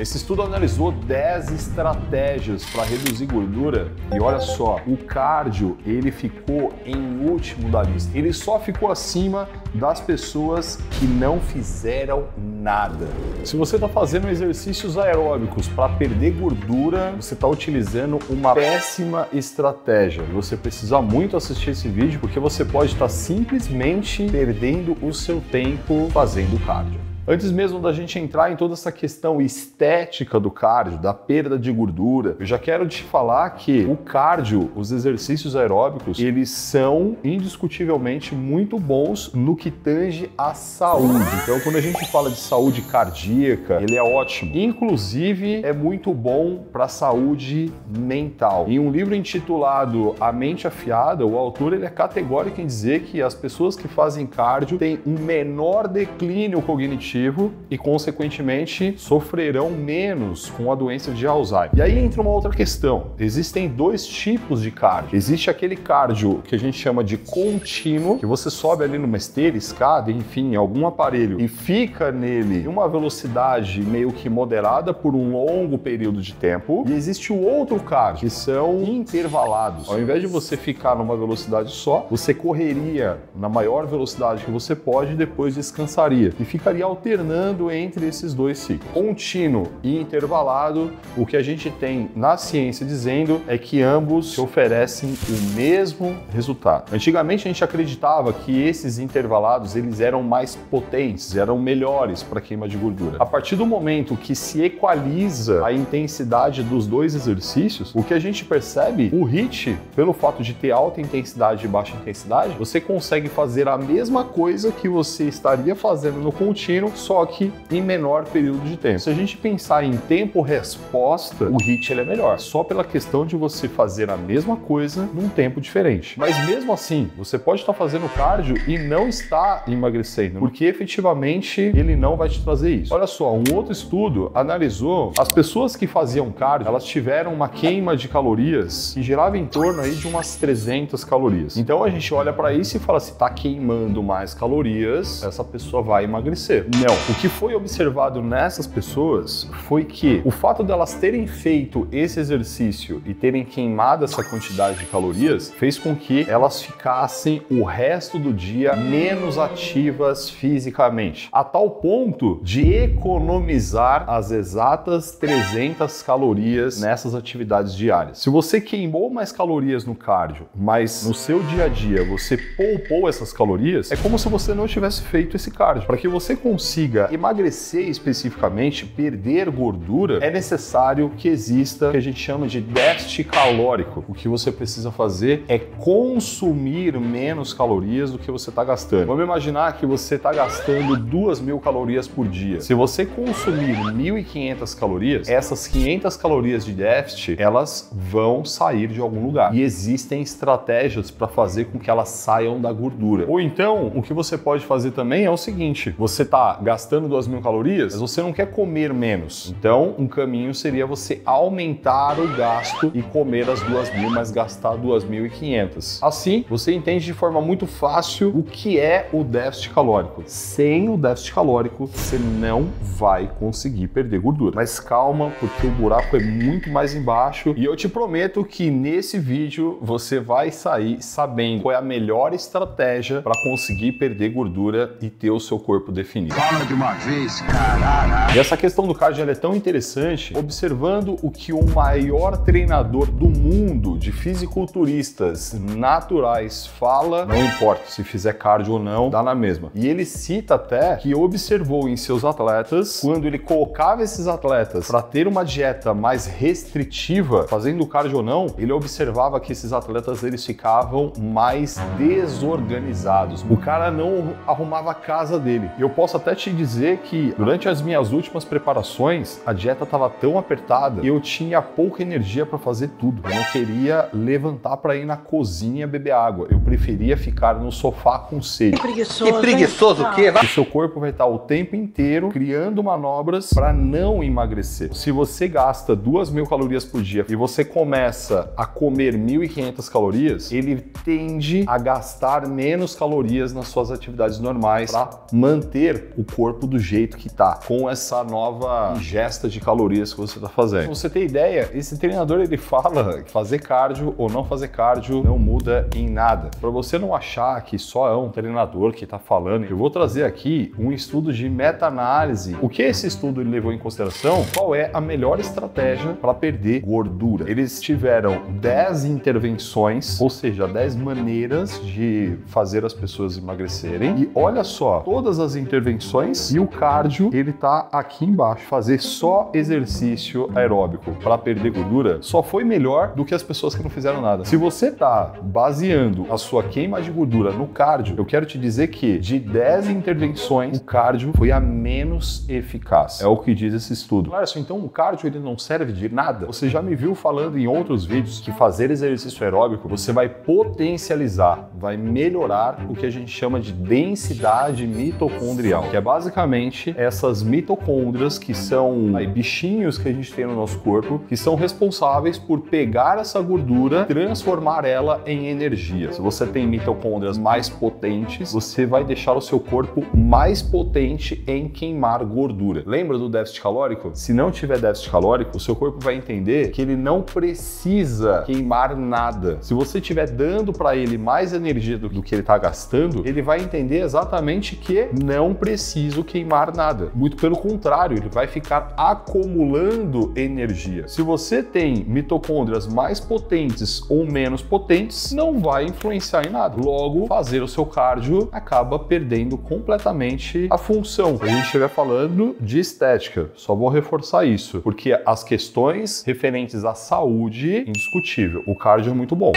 Esse estudo analisou 10 estratégias para reduzir gordura e olha só, o cardio ele ficou em último da lista. Ele só ficou acima das pessoas que não fizeram nada. Se você está fazendo exercícios aeróbicos para perder gordura, você está utilizando uma péssima estratégia. E você precisa muito assistir esse vídeo porque você pode estar simplesmente perdendo o seu tempo fazendo cardio. Antes mesmo da gente entrar em toda essa questão estética do cardio, da perda de gordura, eu já quero te falar que o cardio, os exercícios aeróbicos, eles são indiscutivelmente muito bons no que tange à saúde. Então, quando a gente fala de saúde cardíaca, ele é ótimo. Inclusive, é muito bom para a saúde mental. Em um livro intitulado A Mente Afiada, o autor ele é categórico em dizer que as pessoas que fazem cardio têm um menor declínio cognitivo e, consequentemente, sofrerão menos com a doença de Alzheimer. E aí entra uma outra questão. Existem dois tipos de cardio. Existe aquele cardio que a gente chama de contínuo, que você sobe ali numa esteira, escada, enfim, algum aparelho e fica nele em uma velocidade meio que moderada por um longo período de tempo. E existe o outro cardio, que são intervalados. Ao invés de você ficar numa velocidade só, você correria na maior velocidade que você pode e depois descansaria. E ficaria alternando entre esses dois ciclos. Contínuo e intervalado, o que a gente tem na ciência dizendo é que ambos oferecem o mesmo resultado. Antigamente a gente acreditava que esses intervalados eles eram mais potentes, eram melhores para queima de gordura. A partir do momento que se equaliza a intensidade dos dois exercícios, o que a gente percebe, o HIIT, pelo fato de ter alta intensidade e baixa intensidade, você consegue fazer a mesma coisa que você estaria fazendo no contínuo, só que em menor período de tempo. Se a gente pensar em tempo-resposta, o HIIT ele é melhor, só pela questão de você fazer a mesma coisa num tempo diferente. Mas mesmo assim, você pode estar fazendo cardio e não estar emagrecendo, porque efetivamente ele não vai te trazer isso. Olha só, um outro estudo analisou as pessoas que faziam cardio, elas tiveram uma queima de calorias que girava em torno aí de umas 300 calorias. Então a gente olha para isso e fala assim, tá queimando mais calorias, essa pessoa vai emagrecer. Não. O que foi observado nessas pessoas foi que o fato delas terem feito esse exercício e terem queimado essa quantidade de calorias fez com que elas ficassem o resto do dia menos ativas fisicamente, a tal ponto de economizar as exatas 300 calorias nessas atividades diárias. Se você queimou mais calorias no cardio, mas no seu dia a dia você poupou essas calorias, é como se você não tivesse feito esse cardio. Para que você consiga emagrecer especificamente, perder gordura, é necessário que exista o que a gente chama de déficit calórico. O que você precisa fazer é consumir menos calorias do que você está gastando. Vamos imaginar que você está gastando 2.000 calorias por dia. Se você consumir 1.500 calorias, essas 500 calorias de déficit, elas vão sair de algum lugar. E existem estratégias para fazer com que elas saiam da gordura. Ou então, o que você pode fazer também é o seguinte, você está gastando 2.000 calorias, mas você não quer comer menos. Então, um caminho seria você aumentar o gasto e comer as 2.000, mas gastar 2.500. Assim, você entende de forma muito fácil o que é o déficit calórico. Sem o déficit calórico, você não vai conseguir perder gordura. Mas calma, porque o buraco é muito mais embaixo e eu te prometo que nesse vídeo você vai sair sabendo qual é a melhor estratégia para conseguir perder gordura e ter o seu corpo definido. Fala de uma vez, caralho. E essa questão do cardio é tão interessante, observando o que o maior treinador do mundo de fisiculturistas naturais fala, não importa se fizer cardio ou não, dá na mesma. E ele cita até que observou em seus atletas, quando ele colocava esses atletas para ter uma dieta mais restritiva, fazendo cardio ou não, ele observava que esses atletas eles ficavam mais desorganizados. O cara não arrumava a casa dele. Eu posso até te dizer que durante as minhas últimas preparações, a dieta estava tão apertada e eu tinha pouca energia para fazer tudo. Eu não queria levantar para ir na cozinha beber água. Eu preferia ficar no sofá com sede. Que preguiçoso o quê? O seu corpo vai estar o tempo inteiro criando manobras para não emagrecer. Se você gasta 2.000 calorias por dia e você começa a comer 1.500 calorias, ele tende a gastar menos calorias nas suas atividades normais para manter o o corpo do jeito que tá, com essa nova ingesta de calorias que você tá fazendo. Pra você ter ideia, esse treinador ele fala que fazer cardio ou não fazer cardio não muda em nada. Para você não achar que só é um treinador que tá falando, eu vou trazer aqui um estudo de meta-análise. O que esse estudo levou em consideração? Qual é a melhor estratégia para perder gordura? Eles tiveram 10 intervenções, ou seja, 10 maneiras de fazer as pessoas emagrecerem. E olha só, todas as intervenções e o cardio, ele tá aqui embaixo. Fazer só exercício aeróbico para perder gordura só foi melhor do que as pessoas que não fizeram nada. Se você tá baseando a sua queima de gordura no cardio, eu quero te dizer que de 10 intervenções, o cardio foi a menos eficaz. É o que diz esse estudo. Larson, então o cardio ele não serve de nada? Você já me viu falando em outros vídeos que fazer exercício aeróbico você vai potencializar, vai melhorar o que a gente chama de densidade mitocondrial, que é basicamente essas mitocôndrias que são bichinhos que a gente tem no nosso corpo, que são responsáveis por pegar essa gordura, transformar ela em energia. Se você tem mitocôndrias mais potentes, você vai deixar o seu corpo mais potente em queimar gordura. Lembra do déficit calórico? Se não tiver déficit calórico, o seu corpo vai entender que ele não precisa queimar nada. Se você estiver dando para ele mais energia do que ele está gastando, ele vai entender exatamente que não preciso queimar nada. Muito pelo contrário, ele vai ficar acumulando energia. Se você tem mitocôndrias mais potentes ou menos potentes, não vai influenciar em nada. Logo, fazer o seu cardio acaba perdendo completamente a função. A gente estiver falando de estética, só vou reforçar isso, porque as questões referentes à saúde, indiscutível, o cardio é muito bom.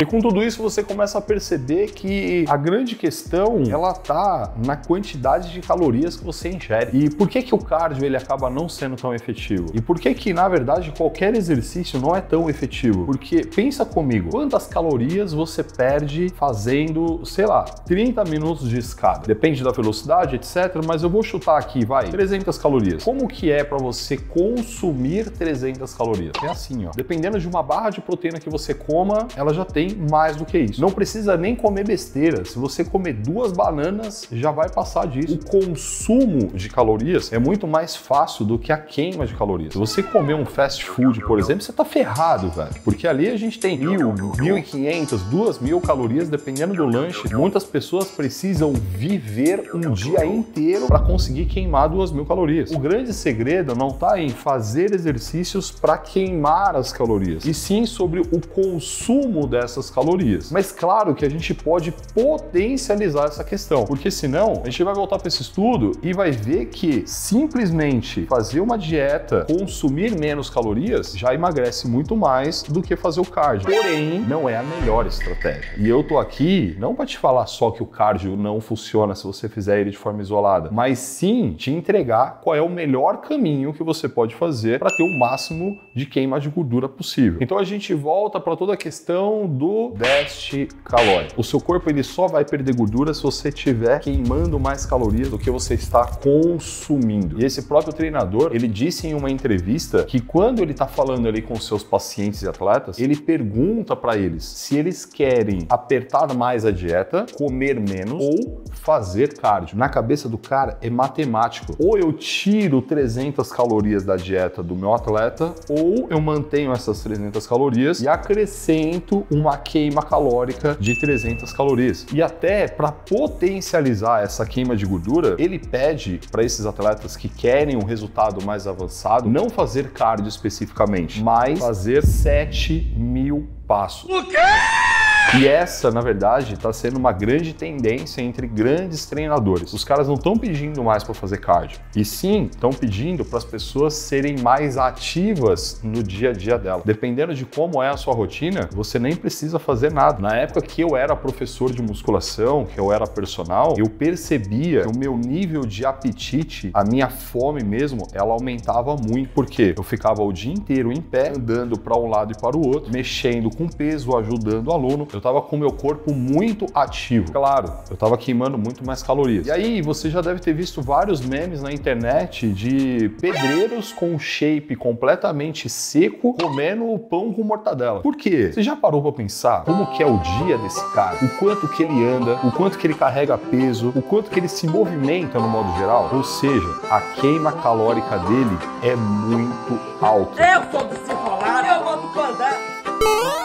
E com tudo isso você começa a perceber que a grande questão, ela tá na quantidade de calorias que você ingere. E por que o cardio ele acaba não sendo tão efetivo? E por que na verdade qualquer exercício não é tão efetivo? Porque pensa comigo, quantas calorias você perde fazendo, sei lá, 30 minutos de escada? Depende da velocidade, etc, mas eu vou chutar aqui, vai, 300 calorias. Como que é para você consumir 300 calorias? É assim, ó. Dependendo de uma barra de proteína que você coma, ela já tem mais do que isso. Não precisa nem comer besteira. Se você comer 2 bananas, já vai passar disso. O consumo de calorias é muito mais fácil do que a queima de calorias. Se você comer um fast food, por exemplo, você tá ferrado, velho. Porque ali a gente tem 1.000, 1.500, 2.000 calorias, dependendo do lanche. Muitas pessoas precisam viver um dia inteiro para conseguir queimar 2.000 calorias. O grande segredo não tá em fazer exercícios para queimar as calorias, e sim sobre o consumo dessas calorias. Mas claro que a gente pode potencializar essa questão, porque senão a gente vai voltar para esse estudo e vai ver que simplesmente fazer uma dieta, consumir menos calorias, já emagrece muito mais do que fazer o cardio. Porém, não é a melhor estratégia. E eu tô aqui não para te falar só que o cardio não funciona se você fizer ele de forma isolada, mas sim te entregar qual é o melhor caminho que você pode fazer para ter o máximo de queima de gordura possível. Então a gente volta para toda a questão do déficit calórico. O seu corpo ele só vai perder gordura se você estiver queimando mais calorias do que você está consumindo. E esse próprio treinador, ele disse em uma entrevista que quando ele está falando ali com seus pacientes e atletas, ele pergunta para eles se eles querem apertar mais a dieta, comer menos ou fazer cardio. Na cabeça do cara é matemático. Ou eu tiro 300 calorias da dieta do meu atleta, ou eu mantenho essas 300 calorias e acrescento uma queima calórica de 300 calorias. E até para potencializar essa queima de gordura, ele pede para esses atletas que querem um resultado mais avançado, não fazer cardio especificamente, mas fazer 7.000 passos. O quê? E essa, na verdade, está sendo uma grande tendência entre grandes treinadores. Os caras não estão pedindo mais para fazer cardio, e sim estão pedindo para as pessoas serem mais ativas no dia a dia dela. Dependendo de como é a sua rotina, você nem precisa fazer nada. Na época que eu era professor de musculação, que eu era personal, eu percebia que o meu nível de apetite, a minha fome mesmo, ela aumentava muito. Por quê? Eu ficava o dia inteiro em pé, andando para um lado e para o outro, mexendo com peso, ajudando o aluno. eu tava com o meu corpo muito ativo. Claro, eu tava queimando muito mais calorias. E aí, você já deve ter visto vários memes na internet de pedreiros com shape completamente seco comendo pão com mortadela. Por quê? Você já parou pra pensar como que é o dia desse cara? O quanto que ele anda, o quanto que ele carrega peso, o quanto que ele se movimenta no modo geral? Ou seja, a queima calórica dele é muito alta. Eu sou discipulado, eu vou te mandar.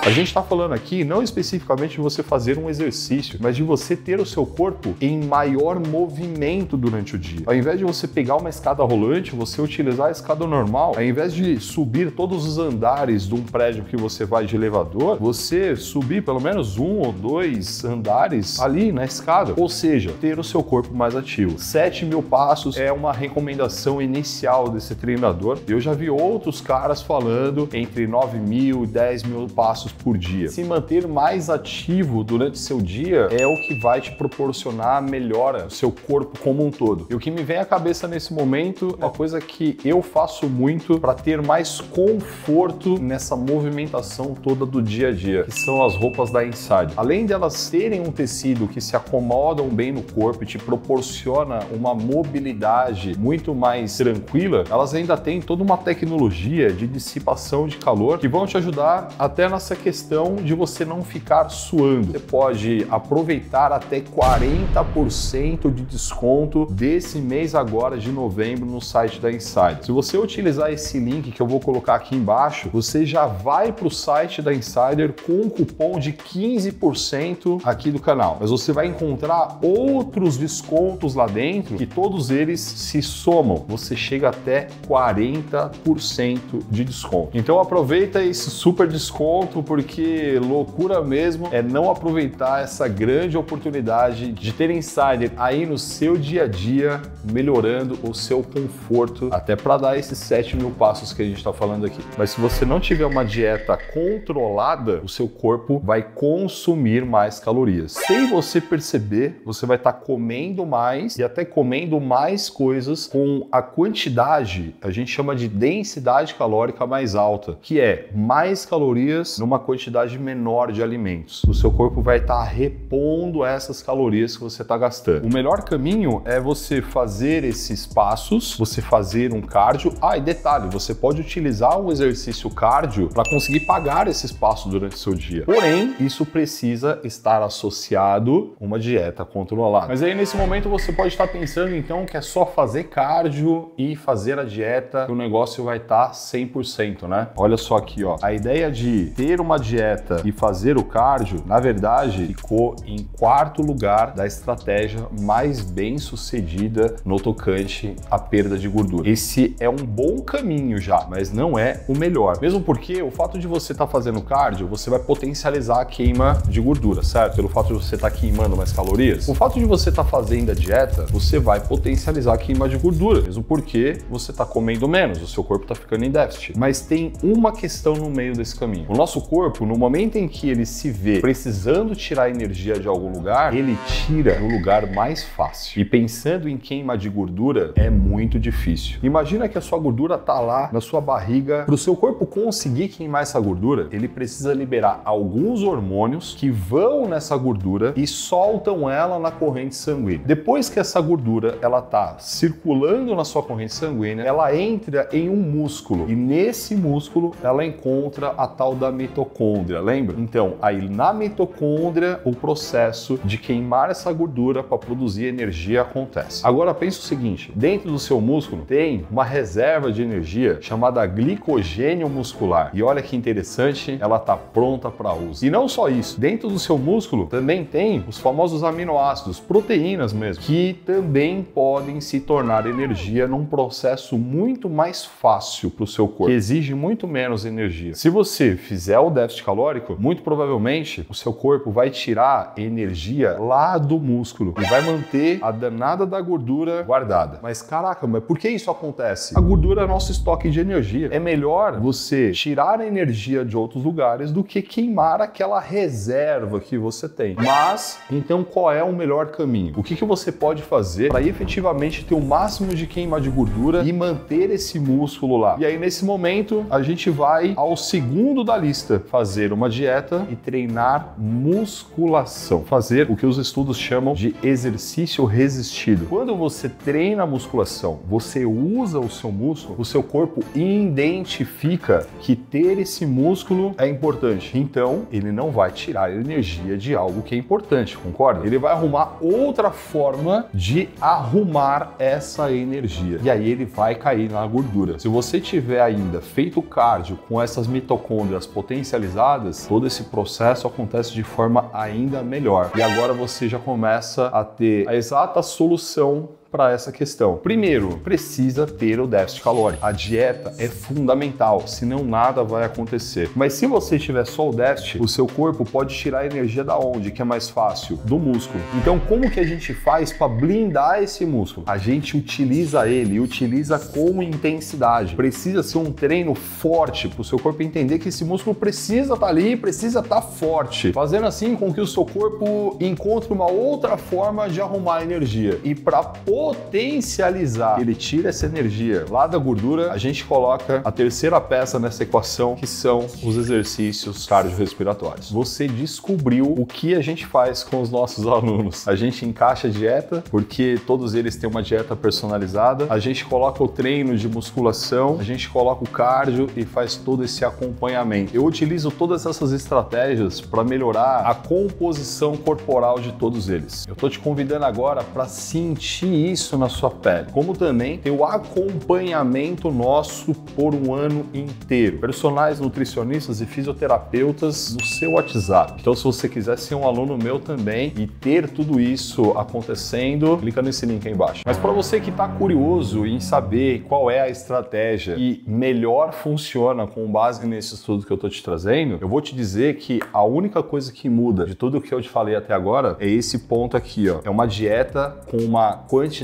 A gente está falando aqui não especificamente de você fazer um exercício, mas de você ter o seu corpo em maior movimento durante o dia. Ao invés de você pegar uma escada rolante, você utilizar a escada normal, ao invés de subir todos os andares de um prédio que você vai de elevador, você subir pelo menos 1 ou 2 andares ali na escada. Ou seja, ter o seu corpo mais ativo. 7.000 passos é uma recomendação inicial desse treinador. Eu já vi outros caras falando entre 9.000 e 10.000 passos por dia. Se manter mais ativo durante seu dia é o que vai te proporcionar a melhora do seu corpo como um todo. E o que me vem à cabeça nesse momento é uma coisa que eu faço muito para ter mais conforto nessa movimentação toda do dia a dia, que são as roupas da Inside. Além de elas terem um tecido que se acomodam bem no corpo e te proporciona uma mobilidade muito mais tranquila, elas ainda têm toda uma tecnologia de dissipação de calor que vão te ajudar até nessa questão de você não ficar suando. Você pode aproveitar até 40% de desconto desse mês agora de novembro no site da Insider. Se você utilizar esse link que eu vou colocar aqui embaixo, você já vai para o site da Insider com um cupom de 15% aqui do canal. Mas você vai encontrar outros descontos lá dentro que todos eles se somam. Você chega até 40% de desconto. Então aproveita esse super desconto, porque loucura mesmo é não aproveitar essa grande oportunidade de ter Insider aí no seu dia a dia, melhorando o seu conforto, até para dar esses 7.000 passos que a gente está falando aqui. Mas se você não tiver uma dieta controlada, o seu corpo vai consumir mais calorias. Sem você perceber, você vai estar comendo mais e até comendo mais coisas com a quantidade, a gente chama de densidade calórica mais alta, que é mais calorias numa quantidade menor de alimentos. O seu corpo vai estar repondo essas calorias que você está gastando. O melhor caminho é você fazer esses passos, você fazer um cardio. Ah, e detalhe, você pode utilizar um exercício cardio para conseguir pagar esses passos durante o seu dia. Porém, isso precisa estar associado a uma dieta controlada. Mas aí nesse momento você pode estar pensando então que é só fazer cardio e fazer a dieta que o negócio vai estar 100%, né? Olha só aqui, ó. A ideia de ter uma dieta e fazer o cardio, na verdade, ficou em 4º lugar da estratégia mais bem sucedida no tocante à perda de gordura. Esse é um bom caminho já, mas não é o melhor. Mesmo porque o fato de você estar fazendo cardio, você vai potencializar a queima de gordura, certo? Pelo fato de você estar queimando mais calorias. O fato de você estar fazendo a dieta, você vai potencializar a queima de gordura, mesmo porque você está comendo menos, o seu corpo está ficando em déficit. Mas tem uma questão no meio desse caminho. O nosso corpo, no momento em que ele se vê precisando tirar energia de algum lugar, ele tira no lugar mais fácil. E pensando em queima de gordura, é muito difícil. Imagina que a sua gordura tá lá na sua barriga. Para o seu corpo conseguir queimar essa gordura, ele precisa liberar alguns hormônios que vão nessa gordura e soltam ela na corrente sanguínea. Depois que essa gordura ela tá circulando na sua corrente sanguínea, ela entra em um músculo e nesse músculo ela encontra a tal da mitocôndria, lembra? Então, aí na mitocôndria o processo de queimar essa gordura para produzir energia acontece. Agora pensa o seguinte, dentro do seu músculo tem uma reserva de energia chamada glicogênio muscular. E olha que interessante, ela tá pronta para uso. E não só isso, dentro do seu músculo também tem os famosos aminoácidos, proteínas mesmo, que também podem se tornar energia num processo muito mais fácil para o seu corpo, que exige muito menos energia. Se você fizer o déficit calórico, muito provavelmente o seu corpo vai tirar energia lá do músculo e vai manter a danada da gordura guardada. Mas caraca, mas por que isso acontece? A gordura é nosso estoque de energia. É melhor você tirar a energia de outros lugares do que queimar aquela reserva que você tem. Mas, então qual é o melhor caminho? O que você pode fazer para efetivamente ter o máximo de queima de gordura e manter esse músculo lá? E aí nesse momento a gente vai ao segundo da lista, fazer uma dieta e treinar musculação. Fazer o que os estudos chamam de exercício resistido. Quando você treina a musculação, você usa o seu músculo, o seu corpo identifica que ter esse músculo é importante. Então, ele não vai tirar energia de algo que é importante, concorda? Ele vai arrumar outra forma de arrumar essa energia. E aí ele vai cair na gordura. Se você tiver ainda feito cardio com essas mitocôndrias potencializadas, todo esse processo acontece de forma ainda melhor. E agora você já começa a ter a exata solução para essa questão. Primeiro, precisa ter o déficit calórico. A dieta é fundamental, senão nada vai acontecer. Mas se você tiver só o déficit, o seu corpo pode tirar a energia da onde? Que é mais fácil? Do músculo. Então, como que a gente faz para blindar esse músculo? A gente utiliza ele, utiliza com intensidade. Precisa ser um treino forte para o seu corpo entender que esse músculo precisa estar ali, precisa estar forte, fazendo assim com que o seu corpo encontre uma outra forma de arrumar energia. E para potencializar, ele tira essa energia lá da gordura, a gente coloca a terceira peça nessa equação, que são os exercícios cardiorrespiratórios. Você descobriu o que a gente faz com os nossos alunos. A gente encaixa a dieta, porque todos eles têm uma dieta personalizada, a gente coloca o treino de musculação, a gente coloca o cardio e faz todo esse acompanhamento. Eu utilizo todas essas estratégias para melhorar a composição corporal de todos eles. Eu tô te convidando agora para sentir isso na sua pele, como também tem o acompanhamento nosso por um ano inteiro. Personagens nutricionistas e fisioterapeutas no seu WhatsApp. Então, se você quiser ser um aluno meu também e ter tudo isso acontecendo, clica nesse link aí embaixo. Mas para você que está curioso em saber qual é a estratégia que melhor funciona com base nesse estudo que eu tô te trazendo, eu vou te dizer que a única coisa que muda de tudo que eu te falei até agora é esse ponto aqui, ó. É uma dieta com uma quantidade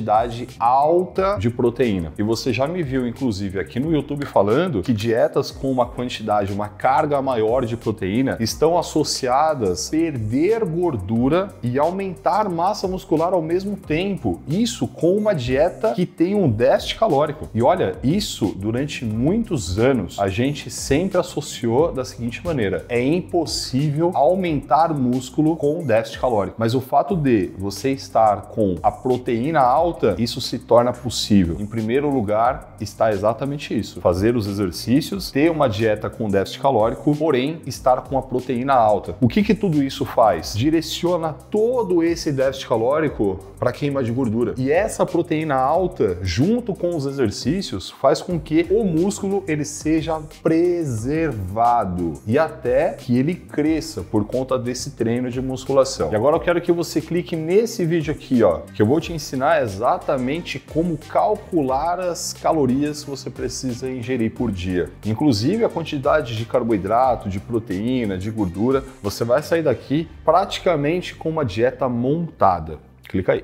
alta de proteína. E você já me viu, inclusive, aqui no YouTube falando que dietas com uma quantidade, uma carga maior de proteína estão associadas a perder gordura e aumentar massa muscular ao mesmo tempo. Isso com uma dieta que tem um déficit calórico. E olha, isso durante muitos anos a gente sempre associou da seguinte maneira: é impossível aumentar músculo com déficit calórico. Mas o fato de você estar com a proteína alta, isso se torna possível. Em primeiro lugar, está exatamente isso: fazer os exercícios, ter uma dieta com déficit calórico, porém estar com a proteína alta. O que tudo isso faz? Direciona todo esse déficit calórico para queima de gordura. E essa proteína alta, junto com os exercícios, faz com que o músculo ele seja preservado e até que ele cresça por conta desse treino de musculação. E agora eu quero que você clique nesse vídeo aqui, ó, que eu vou te ensinar exatamente como calcular as calorias que você precisa ingerir por dia. Inclusive a quantidade de carboidrato, de proteína, de gordura. Você vai sair daqui praticamente com uma dieta montada. Clica aí.